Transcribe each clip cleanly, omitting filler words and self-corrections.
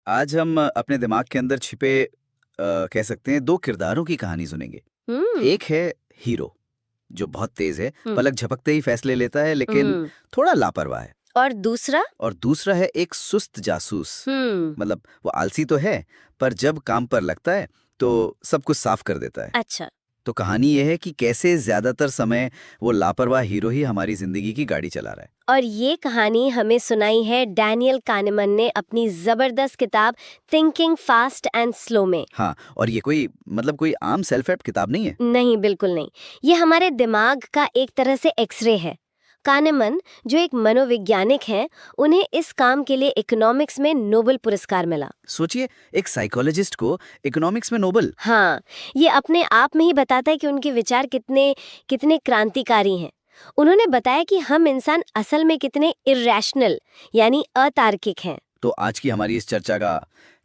आज हम अपने दिमाग के अंदर छिपे कह सकते हैं दो किरदारों की कहानी सुनेंगे। हम्म। एक है हीरो जो बहुत तेज है, हम्म। पलक झपकते ही फैसले लेता है, लेकिन हम्म। थोड़ा लापरवाह है। और दूसरा? और दूसरा है एक सुस्त जासूस। हम्म। मतलब वो आलसी तो है, पर जब काम पर लगता है तो सब कुछ साफ कर देता है। अच्छा। तो कहानी यह है कि कैसे ज्यादातर समय वो लापरवाह हीरो ही हमारी जिंदगी की गाड़ी चला रहा है। और ये कहानी हमें सुनाई है डैनियल कानेमन ने अपनी जबरदस्त किताब थिंकिंग फास्ट एंड स्लो में। हाँ, और ये कोई आम सेल्फ हेल्प किताब नहीं है। नहीं, बिल्कुल नहीं। ये हमारे दिमाग का एक तरह से एक्सरे है। कानेमन, जो एक मनोवैज्ञानिक हैं, उन्हें इस काम के लिए इकोनॉमिक्स में नोबेल पुरस्कार मिला। सोचिए, एक साइकोलॉजिस्ट को इकोनॉमिक्स में नोबेल। हाँ, ये अपने आप में ही बताता है कि उनके विचार कितने कितने क्रांतिकारी हैं। उन्होंने बताया कि हम इंसान असल में कितने इर्रेशनल यानी अतार्किक हैं। तो आज की हमारी इस चर्चा का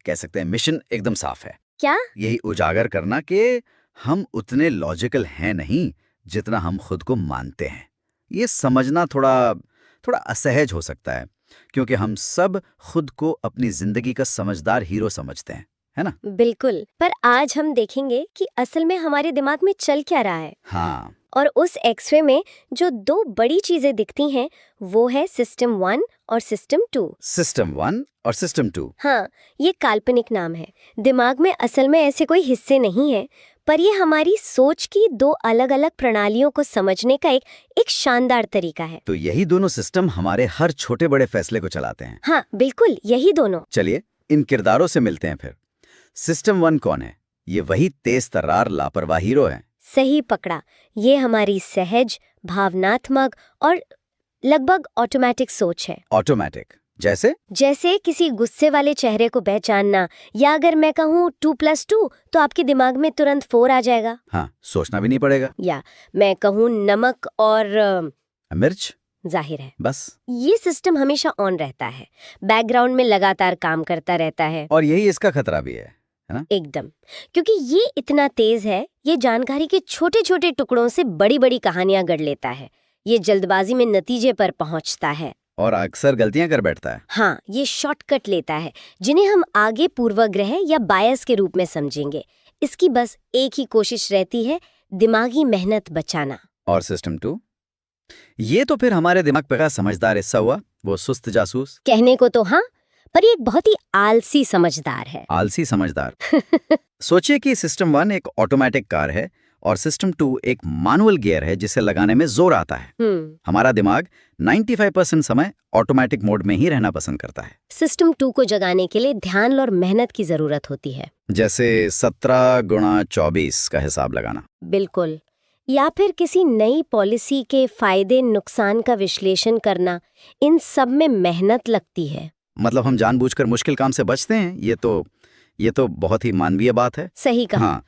कह सकते हैं मिशन एकदम साफ है। क्या? यही उजागर करना कि हम उतने लॉजिकल हैं नहीं जितना हम खुद को मानते हैं। ये समझना थोड़ा थोड़ा असहज हो सकता है, क्योंकि हम सब खुद को अपनी जिंदगी का समझदार हीरो समझते हैं, है ना? बिल्कुल। पर आज हम देखेंगे कि असल में हमारे दिमाग में चल क्या रहा है। हाँ, और उस एक्सरे में जो दो बड़ी चीजें दिखती हैं वो है सिस्टम 1 और सिस्टम 2। सिस्टम 1 और सिस्टम 2। हाँ, ये काल्पनिक नाम है। दिमाग में असल में ऐसे कोई हिस्से नहीं है, पर ये हमारी सोच की दो अलग-अलग प्रणालियों को समझने का एक शानदार तरीका है। तो यही दोनों सिस्टम हमारे हर छोटे बड़े फैसले को चलाते हैं। हाँ, बिल्कुल, यही दोनों। चलिए इन किरदारों से मिलते हैं फिर। सिस्टम 1 कौन है? ये वही तेज तर्रार लापरवाह हीरो है। सही पकड़ा। ये हमारी सहज, भावनात्मक और लगभग ऑटोमेटिक सोच है। ऑटोमेटिक जैसे किसी गुस्से वाले चेहरे को पहचानना, या अगर मैं कहूँ 2+2 तो आपके दिमाग में तुरंत 4 आ जाएगा। हाँ, सोचना भी नहीं पड़ेगा। या मैं कहूँ नमक और मिर्च, जाहिर है बस। ये सिस्टम हमेशा ऑन रहता है, बैकग्राउंड में लगातार काम करता रहता है। और यही इसका खतरा भी है ना? एकदम, क्योंकि ये इतना तेज है, ये जानकारी के छोटे छोटे टुकड़ों से बड़ी बड़ी कहानियां गढ़ लेता है। ये जल्दबाजी में नतीजे पर पहुंचता है और अक्सर गलतियां कर बैठता है। हाँ, ये शॉर्टकट लेता है जिन्हें हम आगे पूर्वाग्रह या बायस के रूप में समझेंगे। इसकी बस एक ही कोशिश रहती है, दिमागी मेहनत बचाना। और सिस्टम 2? ये तो फिर हमारे दिमाग पे का समझदार हिस्सा हुआ, वो सुस्त जासूस। कहने को तो हाँ, पर ये एक बहुत ही आलसी समझदार है। आलसी समझदार। सोचिए कि सिस्टम 1 एक ऑटोमेटिक कार है और सिस्टम 2 एक मैनुअल गियर है जिसे लगाने में जोर आता है। हमारा दिमाग 95% समय ऑटोमेटिक मोड में ही रहना पसंद करता है। सिस्टम 2 को जगाने के लिए ध्यान और मेहनत की जरूरत होती है। जैसे 17 गुणा 24 का हिसाब लगाना। बिल्कुल। या फिर किसी नई पॉलिसी के फायदे नुकसान का विश्लेषण करना, इन सब में मेहनत लगती है। मतलब हम जानबूझकर मुश्किल काम से बचते हैं। ये तो बहुत ही मानवीय बात है। सही कहा। हाँ,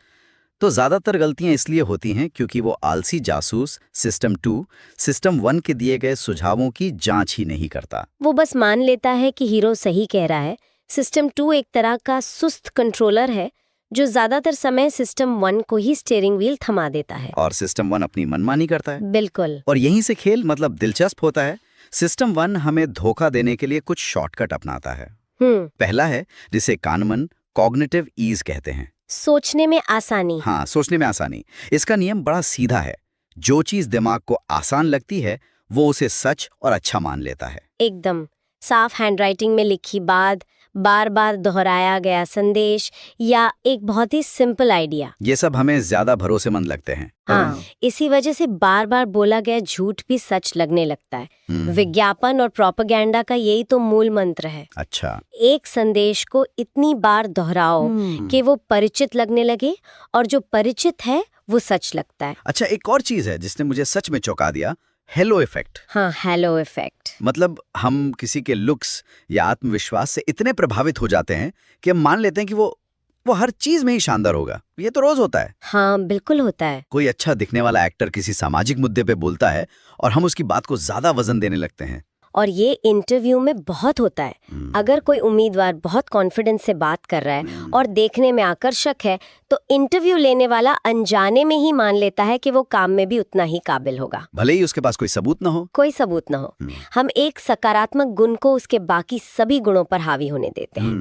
तो ज्यादातर गलतियां इसलिए होती हैं क्योंकि वो आलसी जासूस सिस्टम 2 सिस्टम 1 के दिए गए सुझावों की जांच ही नहीं करता। वो बस मान लेता है कि हीरो सही कह रहा है। सिस्टम 2 एक तरह का सुस्त कंट्रोलर है जो ज्यादातर समय सिस्टम 1 को ही स्टीयरिंग व्हील थमा देता है। और सिस्टम 1 अपनी मनमानी करता है। बिल्कुल। और यहीं से खेल मतलब दिलचस्प होता है। सिस्टम 1 हमें धोखा देने के लिए कुछ शॉर्टकट अपनाता है। पहला है जिसे कानमन कॉग्निटिव ईज कहते हैं। सोचने में आसानी। हाँ, सोचने में आसानी। इसका नियम बड़ा सीधा है। जो चीज दिमाग को आसान लगती है वो उसे सच और अच्छा मान लेता है। एकदम। साफ हैंडराइटिंग में लिखी बात, बार बार दोहराया गया संदेश, या एक बहुत ही सिंपल आइडिया, ये सब हमें ज्यादा भरोसेमंद लगते हैं। हाँ, इसी वजह से बार बार बोला गया झूठ भी सच लगने लगता है। विज्ञापन और प्रोपेगेंडा का यही तो मूल मंत्र है। अच्छा। एक संदेश को इतनी बार दोहराओ कि वो परिचित लगने लगे, और जो परिचित है वो सच लगता है। अच्छा, एक और चीज है जिसने मुझे सच में चौंका दिया, हेलो इफेक्ट। हाँ, हेलो इफेक्ट। मतलब हम किसी के लुक्स या आत्मविश्वास से इतने प्रभावित हो जाते हैं कि हम मान लेते हैं कि वो हर चीज में ही शानदार होगा। ये तो रोज होता है। हाँ, बिल्कुल होता है। कोई अच्छा दिखने वाला एक्टर किसी सामाजिक मुद्दे पे बोलता है और हम उसकी बात को ज्यादा वजन देने लगते हैं। और ये इंटरव्यू में बहुत होता है। अगर कोई उम्मीदवार बहुत कॉन्फिडेंस से बात कर रहा है और देखने में आकर्षक है, तो इंटरव्यू लेने वाला अनजाने में ही मान लेता है कि वो काम में भी उतना ही काबिल होगा, भले ही उसके पास कोई सबूत ना हो। कोई सबूत ना हो। हम एक सकारात्मक गुण को उसके बाकी सभी गुणों पर हावी होने देते हैं।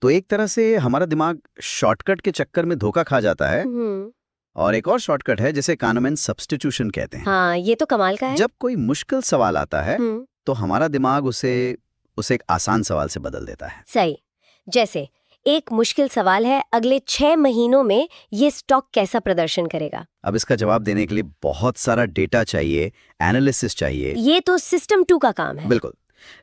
तो एक तरह से हमारा दिमाग शॉर्टकट के चक्कर में धोखा खा जाता है। और एक और शॉर्टकट है जिसे कानमैन सब्स्टिट्यूशन कहते हैं। हाँ, ये तो कमाल का है। जब कोई मुश्किल सवाल आता है तो हमारा दिमाग उसे एक आसान सवाल से बदल देता है। सही। जैसे एक मुश्किल सवाल है, अगले 6 महीनों में ये स्टॉक कैसा प्रदर्शन करेगा। अब इसका जवाब देने के लिए बहुत सारा डेटा चाहिए, एनालिसिस चाहिए। ये तो सिस्टम 2 का काम है। बिल्कुल।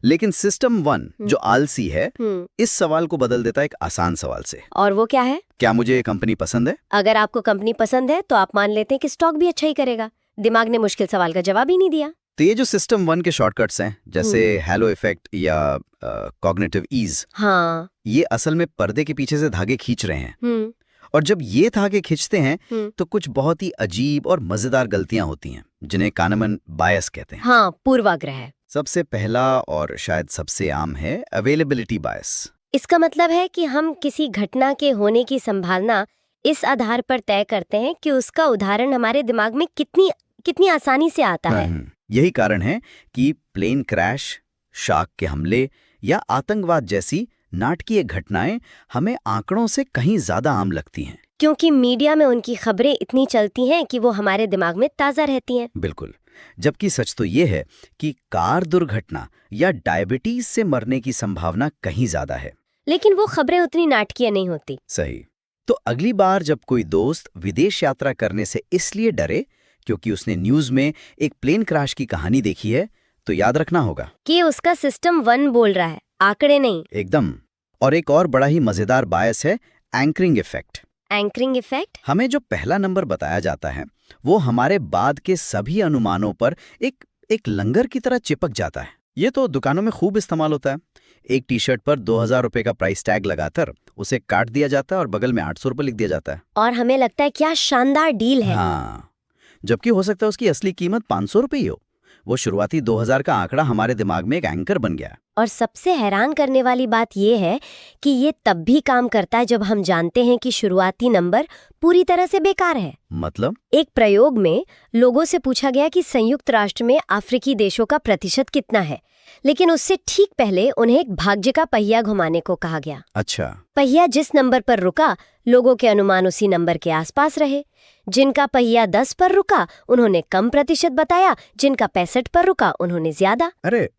लेकिन सिस्टम 1 जो आलसी है, इस सवाल को बदल देता है एक आसान सवाल से। और वो क्या है? क्या मुझे ये कंपनी पसंद है? अगर आपको कंपनी पसंद है तो आप मान लेते हैं कि स्टॉक भी अच्छा ही करेगा। दिमाग ने मुश्किल सवाल का जवाब ही नहीं दिया। तो ये जो सिस्टम 1 के शॉर्टकट्स हैं, जैसे हेलो इफेक्ट या कॉग्निटिव ईज, हाँ, ये असल में पर्दे के पीछे से धागे खींच रहे हैं। और जब ये धागे खींचते हैं तो कुछ बहुत ही अजीब और मजेदार गलतियां होती हैं, जिन्हें कानमैन बायस कहते हैं। हाँ, पूर्वाग्रह। सबसे पहला और शायद सबसे आम है अवेलेबिलिटी बायस। इसका मतलब है कि हम किसी घटना के होने की संभावना इस आधार पर तय करते हैं कि उसका उदाहरण हमारे दिमाग में कितनी आसानी से आता है। यही कारण है कि प्लेन क्रैश, शार्क के हमले या आतंकवाद जैसी नाटकीय घटनाएं हमें आंकड़ों से कहीं ज्यादा आम लगती हैं, क्योंकि मीडिया में उनकी खबरें इतनी चलती हैं कि वो हमारे दिमाग में ताजा रहती हैं। बिल्कुल। जबकि सच तो ये है कि कार दुर्घटना या डायबिटीज से मरने की संभावना कहीं ज्यादा है, लेकिन वो खबरें उतनी नाटकीय नहीं होती। सही। तो अगली बार जब कोई दोस्त विदेश यात्रा करने से इसलिए डरे क्योंकि उसने न्यूज में एक प्लेन क्रैश की कहानी देखी है, तो याद रखना होगा कि उसका सिस्टम 1 बोल रहा है, आंकड़े नहीं। एकदम। और एक और बड़ा ही मजेदार बायस है एंकरिंग इफेक्ट। Anchoring effect? हमें जो पहला नंबर बताया जाता है वो हमारे बाद के सभी अनुमानों पर एक लंगर की तरह चिपक जाता है। ये तो दुकानों में खूब इस्तेमाल होता है। एक टी शर्ट पर 2000 रुपए का प्राइस टैग लगाकर उसे काट दिया जाता है और बगल में 800 रुपए लिख दिया जाता है, और हमें लगता है क्या शानदार डील है। हाँ, जबकि हो सकता है उसकी असली कीमत 500 रुपए ही हो। वो शुरुआती 2000 का आंकड़ा हमारे दिमाग में एक एंकर बन गया। और सबसे हैरान करने वाली बात यह है कि ये तब भी काम करता है जब हम जानते हैं कि शुरुआती नंबर पूरी तरह से बेकार है। मतलब? एक प्रयोग में लोगों से पूछा गया कि संयुक्त राष्ट्र में अफ्रीकी देशों का प्रतिशत कितना है, लेकिन उससे ठीक पहले उन्हें एक भाग्य का पहिया घुमाने को कहा गया। अच्छा। पहिया जिस नंबर पर रुका, लोगों के अनुमान उसी नंबर के आसपास रहे। जिनका पहिया 10 पर रुका उन्होंने कम प्रतिशत बताया, जिनका 65 पर रुका उन्होंने ज्यादा। अरे,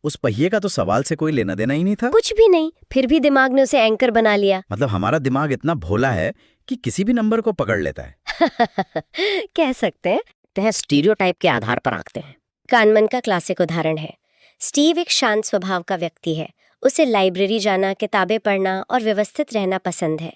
उस पहिए का तो सवाल से कोई लेना देना ही नहीं था। कुछ भी नहीं, फिर भी दिमाग ने उसे एंकर बना लिया। मतलब हमारा दिमाग इतना भोला है कि किसी भी नंबर को पकड़ लेता है। कह सकते हैं स्टीरियोटाइप के आधार पर आंकते हैं। कानमैन का क्लासिक उदाहरण है। स्टीव एक शांत स्वभाव का व्यक्ति है। उसे लाइब्रेरी जाना, किताबें पढ़ना और व्यवस्थित रहना पसंद है।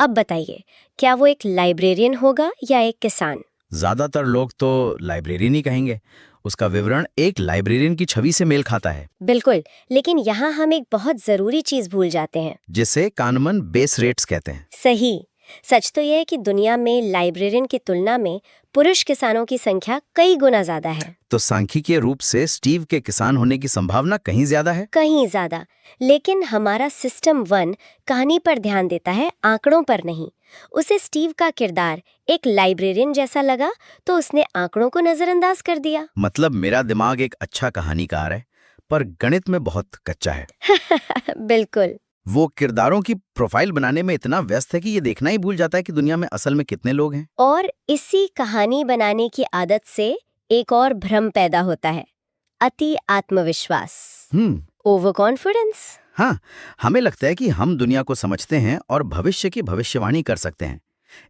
अब बताइए, क्या वो एक लाइब्रेरियन होगा या एक किसान? ज्यादातर लोग तो लाइब्रेरियन ही कहेंगे। उसका विवरण एक लाइब्रेरियन की छवि से मेल खाता है। बिल्कुल, लेकिन यहाँ हम एक बहुत जरूरी चीज भूल जाते हैं, जिसे कानमैन बेस रेट्स कहते हैं। सही। सच तो यह है कि दुनिया में लाइब्रेरियन की तुलना में पुरुष किसानों की संख्या कई गुना ज्यादा है। तो सांख्यिकीय रूप से स्टीव के किसान होने की संभावना कहीं ज्यादा है। कहीं ज्यादा। लेकिन हमारा सिस्टम 1 कहानी पर ध्यान देता है, आंकड़ों पर नहीं। उसे स्टीव का किरदार एक लाइब्रेरियन जैसा लगा तो उसने आंकड़ों को नजरअंदाज कर दिया। मतलब मेरा दिमाग एक अच्छा कहानीकार है, पर गणित में बहुत कच्चा है। बिल्कुल। वो किरदारों की प्रोफाइल बनाने में इतना व्यस्त है कि ये देखना ही भूल जाता है कि दुनिया में असल में कितने लोग हैं। और इसी कहानी बनाने की आदत से एक और भ्रम पैदा होता है, अति आत्मविश्वास, ओवर कॉन्फिडेंस। हाँ, हमें लगता है कि हम दुनिया को समझते हैं और भविष्य की भविष्यवाणी कर सकते हैं।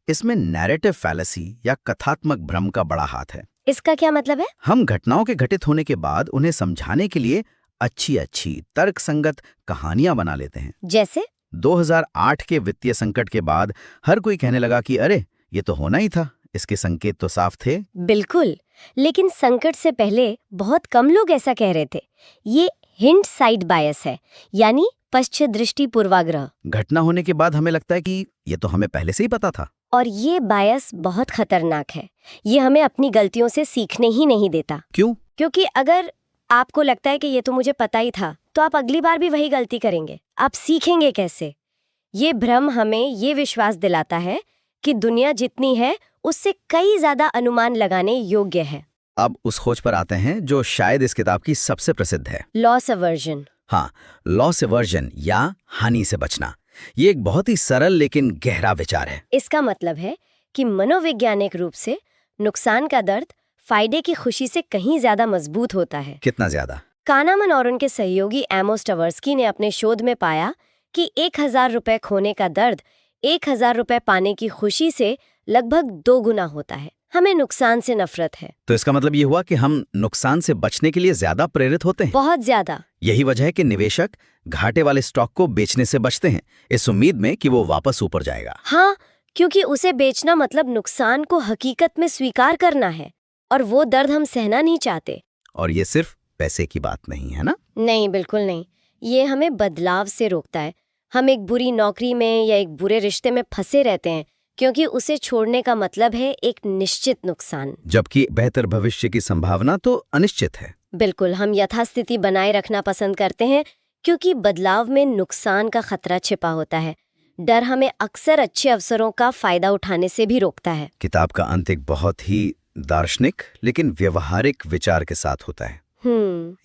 इसमें नैरेटिव फैलेसी या कथात्मक भ्रम का बड़ा हाथ है। इसका क्या मतलब है? हम घटनाओं के घटित होने के बाद उन्हें समझाने के लिए अच्छी तर्कसंगत कहानियां बना लेते हैं। जैसे 2008 के वित्तीय संकट के बाद हर कोई कहने लगा कि अरे, ये तो होना ही था, इसके संकेत तो साफ थे। बिल्कुल, लेकिन संकट से पहले बहुत कम लोग ऐसा कह रहे थे। ये हिंडसाइट बायस है, यानी पश्चिम दृष्टि पूर्वाग्रह। घटना होने के बाद हमें लगता है कि ये तो हमें पहले से ही पता था। और ये बायस बहुत खतरनाक है। ये हमें अपनी गलतियों से सीखने ही नहीं देता। क्यों? क्योंकि अगर आपको लगता है कि ये तो मुझे पता ही था, तो आप अगली बार भी वही गलती करेंगे। आप सीखेंगे कैसे? ये भ्रम हमें ये विश्वास दिलाता है कि दुनिया जितनी है उससे कई ज्यादा अनुमान लगाने योग्य है। अब उस खोज पर आते हैं जो शायद इस किताब की सबसे प्रसिद्ध है। Loss aversion. हाँ, लॉस अवर्जन या हानि से बचना। ये एक बहुत ही सरल लेकिन गहरा विचार है। इसका मतलब है कि मनोवैज्ञानिक रूप से नुकसान का दर्द फायदे की खुशी से कहीं ज्यादा मजबूत होता है। कितना ज्यादा? कानामन और उनके सहयोगी एमोस टवर्स्की ने अपने शोध में पाया कि 1000 रुपए खोने का दर्द 1000 रुपए पाने की खुशी से लगभग 2 गुना होता है। हमें नुकसान से नफरत है। तो इसका मतलब ये हुआ कि हम नुकसान से बचने के लिए ज्यादा प्रेरित होते हैं। बहुत ज्यादा। यही वजह है कि निवेशक घाटे वाले स्टॉक को बेचने से बचते हैं, इस उम्मीद में कि वो वापस ऊपर जाएगा। हाँ, क्योंकि उसे बेचना मतलब नुकसान को हकीकत में स्वीकार करना है, और वो दर्द हम सहना नहीं चाहते। और ये सिर्फ पैसे की बात नहीं है ना? नहीं, बिल्कुल नहीं। ये हमें बदलाव से रोकता है। हम एक बुरी नौकरी में या एक बुरे रिश्ते में फंसे रहते हैं क्योंकि उसे छोड़ने का मतलब है एक निश्चित नुकसान, जबकि बेहतर भविष्य की संभावना तो अनिश्चित है। बिल्कुल। हम यथास्थिति बनाए रखना पसंद करते हैं क्योंकि बदलाव में नुकसान का खतरा छिपा होता है। डर हमें अक्सर अच्छे अवसरों का फायदा उठाने से भी रोकता है। किताब का अंत एक बहुत ही दार्शनिक लेकिन व्यवहारिक विचार के साथ होता है।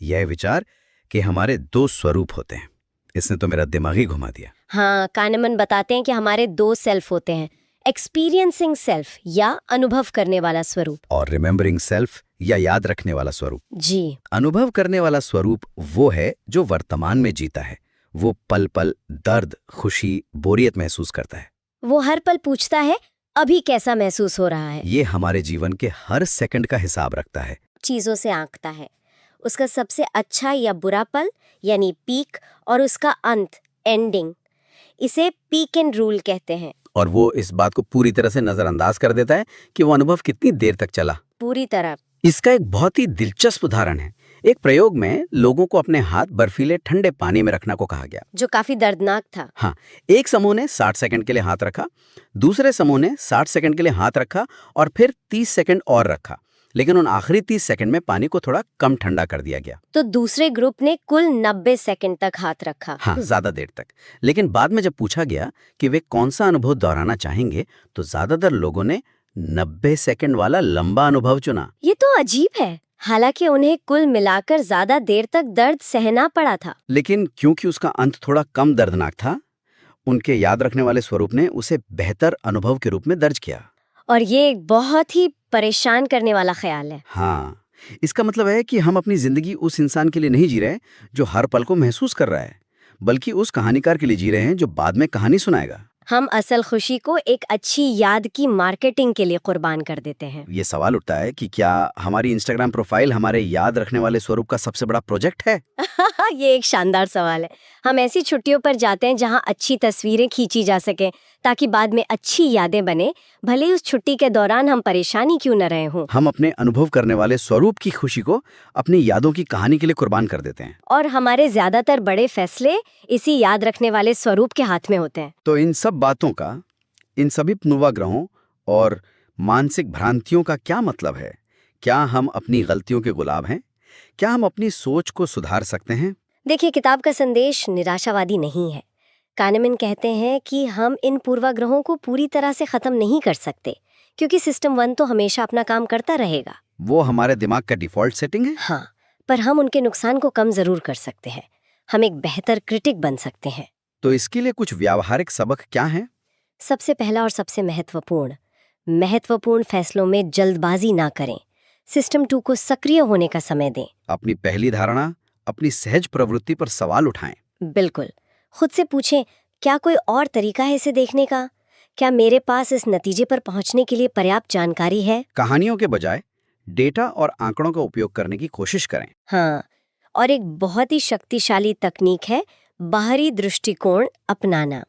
यह विचार कि हमारे 2 स्वरूप होते हैं। इसने तो मेरा दिमाग ही घुमा दिया। हाँ, कानमन बताते हैं कि हमारे 2 सेल्फ होते हैं, एक्सपीरियंसिंग सेल्फ या अनुभव करने वाला स्वरूप, और रिमेम्बरिंग सेल्फ या याद रखने वाला स्वरूप। जी। अनुभव करने वाला स्वरूप वो है जो वर्तमान में जीता है। वो पल पल दर्द, खुशी, बोरियत महसूस करता है। वो हर पल पूछता है अभी कैसा महसूस हो रहा है। ये हमारे जीवन के हर सेकंड का हिसाब रखता है। चीजों से आंकता है उसका सबसे अच्छा या बुरा पल यानी पीक, और उसका अंत एंडिंग। इसे पीक एंड रूल कहते हैं। और वो इस बात को पूरी तरह से नजरअंदाज कर देता है कि वो अनुभव कितनी देर तक चला। पूरी तरह। इसका एक बहुत ही दिलचस्प उदाहरण है। एक प्रयोग में लोगों को अपने हाथ बर्फीले ठंडे पानी में रखना को कहा गया, जो काफी दर्दनाक था। हाँ, एक समूह ने 60 सेकंड के लिए हाथ रखा, दूसरे समूह ने 60 सेकंड के लिए हाथ रखा और फिर 30 सेकंड और रखा, लेकिन उन आखिरी 30 सेकंड में पानी को थोड़ा कम ठंडा कर दिया गया। तो दूसरे ग्रुप ने कुल 90 सेकंड तक हाथ रखा। हाँ, ज्यादा देर तक। लेकिन बाद में जब पूछा गया कि वे कौन सा अनुभव दोहराना चाहेंगे, तो ज्यादातर लोगों ने 90 सेकंड वाला लंबा अनुभव चुना। ये तो अजीब है, हालांकि उन्हें कुल मिलाकर ज्यादा देर तक दर्द सहना पड़ा था। लेकिन क्योंकि उसका अंत थोड़ा कम दर्दनाक था, उनके याद रखने वाले स्वरूप ने उसे बेहतर अनुभव के रूप में दर्ज किया। और ये एक बहुत ही परेशान करने वाला ख्याल है। हाँ, इसका मतलब है कि हम अपनी जिंदगी उस इंसान के लिए नहीं जी रहे जो हर पल को महसूस कर रहा है, बल्कि उस कहानीकार के लिए जी रहे हैं जो बाद में कहानी सुनाएगा। हम असल खुशी को एक अच्छी याद की मार्केटिंग के लिए कुर्बान कर देते हैं। ये सवाल उठता है कि क्या हमारी इंस्टाग्राम प्रोफाइल हमारे याद रखने वाले स्वरूप का सबसे बड़ा प्रोजेक्ट है? ये एक शानदार सवाल है। हम ऐसी छुट्टियों पर जाते हैं जहां अच्छी तस्वीरें खींची जा सके ताकि बाद में अच्छी यादें बने, भले ही उस छुट्टी के दौरान हम परेशानी क्यों न रहे हों। हम अपने अनुभव करने वाले स्वरूप की खुशी को अपनी यादों की कहानी के लिए कुर्बान कर देते हैं। और हमारे ज्यादातर बड़े फैसले इसी याद रखने वाले स्वरूप के हाथ में होते हैं। तो इन सब बातों का, इन सभी पूर्वाग्रहों और मानसिक भ्रांतियों का क्या मतलब है? क्या हम अपनी गलतियों के गुलाम हैं? क्या हम अपनी सोच को सुधार सकते हैं? देखिए, किताब का संदेश निराशावादी नहीं है। कानेमन कहते हैं कि हम इन पूर्वाग्रहों को पूरी तरह से खत्म नहीं कर सकते, क्योंकि सिस्टम 1 तो हमेशा अपना काम करता रहेगा। वो हमारे दिमाग का डिफॉल्ट सेटिंग है। हाँ, पर हम उनके नुकसान को कम जरूर कर सकते हैं। हम एक बेहतर क्रिटिक बन सकते हैं। तो इसके लिए कुछ व्यावहारिक सबक क्या हैं? सबसे पहला और सबसे महत्वपूर्ण फैसलों में जल्दबाजी ना करें। सिस्टम 2 को सक्रिय होने का समय दें। अपनी पहली धारणा, अपनी सहज प्रवृत्ति पर सवाल उठाएं। बिल्कुल। खुद से पूछें, क्या कोई और तरीका है इसे देखने का? क्या मेरे पास इस नतीजे पर पहुंचने के लिए पर्याप्त जानकारी है? कहानियों के बजाय डेटा और आंकड़ों का उपयोग करने की कोशिश करें। हाँ, और एक बहुत ही शक्तिशाली तकनीक है बाहरी दृष्टिकोण अपनाना।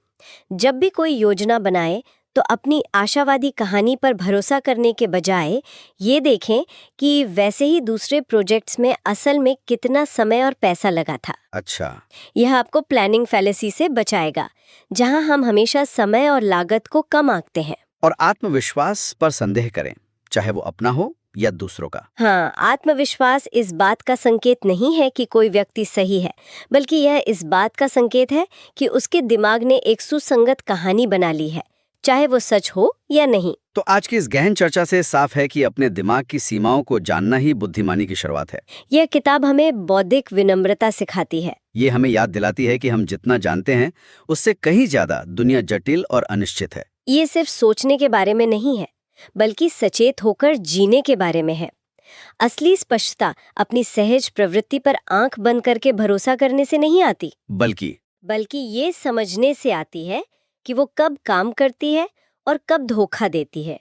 जब भी कोई योजना बनाए तो अपनी आशावादी कहानी पर भरोसा करने के बजाय ये देखें कि वैसे ही दूसरे प्रोजेक्ट्स में असल में कितना समय और पैसा लगा था। अच्छा, यह आपको प्लानिंग फैलेसी से बचाएगा, जहां हम हमेशा समय और लागत को कम आंकते हैं। और आत्मविश्वास पर संदेह करें, चाहे वो अपना हो या दूसरों का? हाँ, आत्मविश्वास इस बात का संकेत नहीं है कि कोई व्यक्ति सही है, बल्कि यह इस बात का संकेत है कि उसके दिमाग ने एक सुसंगत कहानी बना ली है, चाहे वो सच हो या नहीं। तो आज की इस गहन चर्चा से साफ है कि अपने दिमाग की सीमाओं को जानना ही बुद्धिमानी की शुरुआत है। यह किताब हमें बौद्धिक विनम्रता सिखाती है। ये हमें याद दिलाती है कि हम जितना जानते हैं उससे कहीं ज्यादा दुनिया जटिल और अनिश्चित है। ये सिर्फ सोचने के बारे में नहीं है, बल्कि सचेत होकर जीने के बारे में है। असली स्पष्टता अपनी सहज प्रवृत्ति पर आंख बंद करके भरोसा करने से नहीं आती, बल्कि ये समझने से आती है कि वो कब काम करती है और कब धोखा देती है।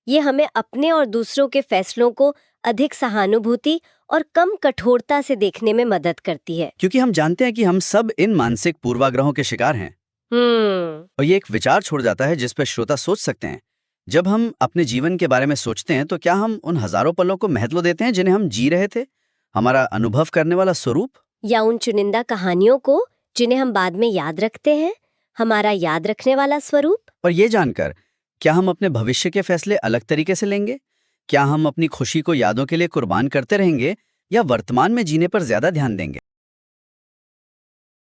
ये हमें अपने और दूसरों के फैसलों को अधिक सहानुभूति और कम कठोरता से देखने में मदद करती है। क्योंकि हम जानते हैं कि हम सब इन मानसिक पूर्वाग्रहों के शिकार हैं। और ये एक विचार छोड़ जाता है जिस पर श्रोता सोच सकते हैं। जब हम अपने जीवन के बारे में सोचते हैं तो क्या हम उन हजारों पलों को महत्व देते हैं जिन्हें हम जी रहे थे? हमारा अनुभव करने वाला स्वरूप, या उन चुनिंदा कहानियों को जिन्हें हम बाद में याद रखते हैं, हमारा याद रखने वाला स्वरूप? और ये जानकर क्या हम अपने भविष्य के फैसले अलग तरीके से लेंगे? क्या हम अपनी खुशी को यादों के लिए कुर्बान करते रहेंगे या वर्तमान में जीने पर ज्यादा ध्यान देंगे?